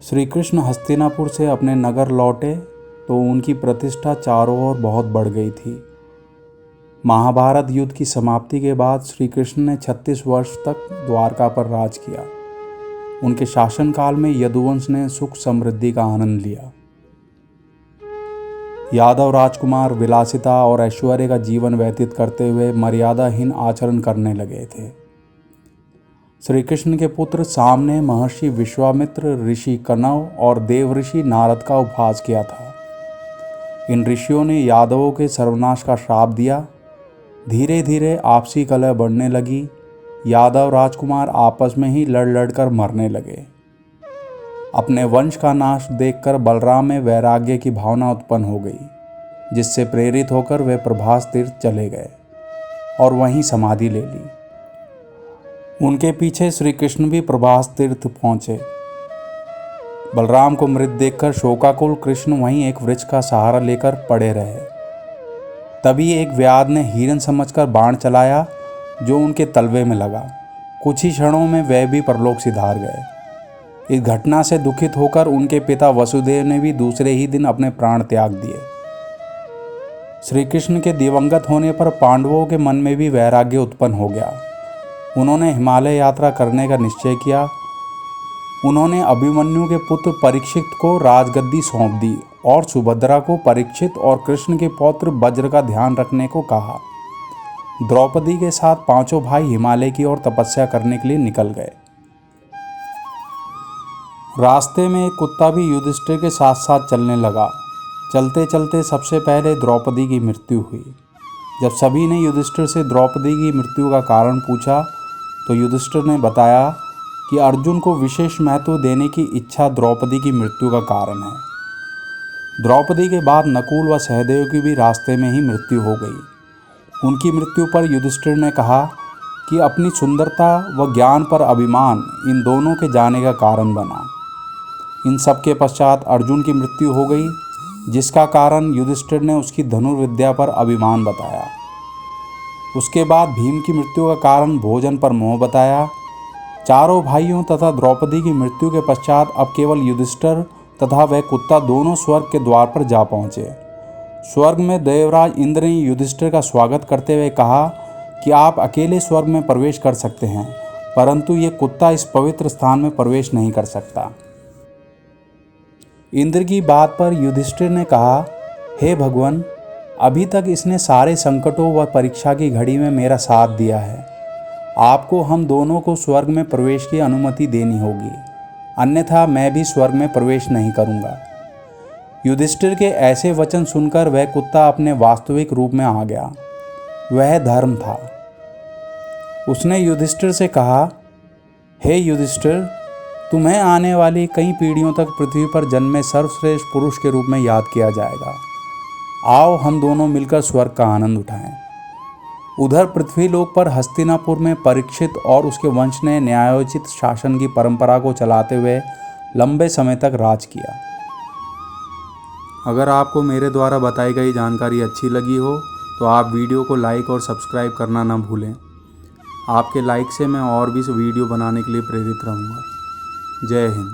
श्री कृष्ण हस्तिनापुर से अपने नगर लौटे तो उनकी प्रतिष्ठा चारों ओर बहुत बढ़ गई थी। महाभारत युद्ध की समाप्ति के बाद श्री कृष्ण ने 36 वर्ष तक द्वारका पर राज किया। उनके शासनकाल में यदुवंश ने सुख समृद्धि का आनंद लिया। यादव राजकुमार विलासिता और ऐश्वर्य का जीवन व्यतीत करते हुए मर्यादाहीन आचरण करने लगे थे। श्री कृष्ण के पुत्र साम ने महर्षि विश्वामित्र, ऋषि कनव और देव ऋषि नारद का उपहास किया था। इन ऋषियों ने यादवों के सर्वनाश का श्राप दिया। धीरे धीरे आपसी कलह बढ़ने लगी। यादव राजकुमार आपस में ही लड़ लड़कर मरने लगे। अपने वंश का नाश देखकर बलराम में वैराग्य की भावना उत्पन्न हो गई, जिससे प्रेरित होकर वे प्रभास तीर्थ चले गए और वहीं समाधि ले ली। उनके पीछे श्री कृष्ण भी प्रभास तीर्थ पहुंचे। बलराम को मृत देखकर शोकाकुल कृष्ण वहीं एक वृक्ष का सहारा लेकर पड़े रहे। तभी एक व्याध ने हिरन समझकर बाण चलाया, जो उनके तलवे में लगा। कुछ ही क्षणों में वह भी परलोक सिधार गए। इस घटना से दुखित होकर उनके पिता वसुदेव ने भी दूसरे ही दिन अपने प्राण त्याग दिए। श्री कृष्ण के दिवंगत होने पर पांडवों के मन में भी वैराग्य उत्पन्न हो गया। उन्होंने हिमालय यात्रा करने का निश्चय किया। उन्होंने अभिमन्यु के पुत्र परीक्षित को राजगद्दी सौंप दी और सुभद्रा को परीक्षित और कृष्ण के पौत्र वज्र का ध्यान रखने को कहा। द्रौपदी के साथ पांचों भाई हिमालय की ओर तपस्या करने के लिए निकल गए। रास्ते में एक कुत्ता भी युधिष्ठिर के साथ साथ चलने लगा। चलते चलते सबसे पहले द्रौपदी की मृत्यु हुई। जब सभी ने युधिष्ठिर से द्रौपदी की मृत्यु का कारण पूछा तो युधिष्ठिर ने बताया कि अर्जुन को विशेष महत्व देने की इच्छा द्रौपदी की मृत्यु का कारण है। द्रौपदी के बाद नकुल व सहदेव की भी रास्ते में ही मृत्यु हो गई। उनकी मृत्यु पर युधिष्ठिर ने कहा कि अपनी सुंदरता व ज्ञान पर अभिमान इन दोनों के जाने का कारण बना। इन सब के पश्चात अर्जुन की मृत्यु हो गई, जिसका कारण युधिष्ठिर ने उसकी धनुर्विद्या पर अभिमान बताया। उसके बाद भीम की मृत्यु का कारण भोजन पर मोह बताया। चारों भाइयों तथा द्रौपदी की मृत्यु के पश्चात अब केवल युधिष्ठिर तथा वह कुत्ता दोनों स्वर्ग के द्वार पर जा पहुँचे। स्वर्ग में देवराज इंद्र ने युधिष्ठिर का स्वागत करते हुए कहा कि आप अकेले स्वर्ग में प्रवेश कर सकते हैं, परंतु ये कुत्ता इस पवित्र स्थान में प्रवेश नहीं कर सकता। इंद्र की बात पर युधिष्ठिर ने कहा, हे भगवान, अभी तक इसने सारे संकटों व परीक्षा की घड़ी में मेरा साथ दिया है। आपको हम दोनों को स्वर्ग में प्रवेश की अनुमति देनी होगी, अन्यथा मैं भी स्वर्ग में प्रवेश नहीं करूंगा। युधिष्ठिर के ऐसे वचन सुनकर वह कुत्ता अपने वास्तविक रूप में आ गया। वह धर्म था। उसने युधिष्ठिर से कहा, हे युधिष्ठिर, तुम्हें आने वाली कई पीढ़ियों तक पृथ्वी पर जन्मे सर्वश्रेष्ठ पुरुष के रूप में याद किया जाएगा। आओ हम दोनों मिलकर स्वर्ग का आनंद उठाएं। उधर पृथ्वीलोक पर हस्तिनापुर में परीक्षित और उसके वंश ने न्यायोचित शासन की परंपरा को चलाते हुए लंबे समय तक राज किया। अगर आपको मेरे द्वारा बताई गई जानकारी अच्छी लगी हो तो आप वीडियो को लाइक और सब्सक्राइब करना ना भूलें। आपके लाइक से मैं और भी वीडियो बनाने के लिए प्रेरित रहूँगा। जय हिंद।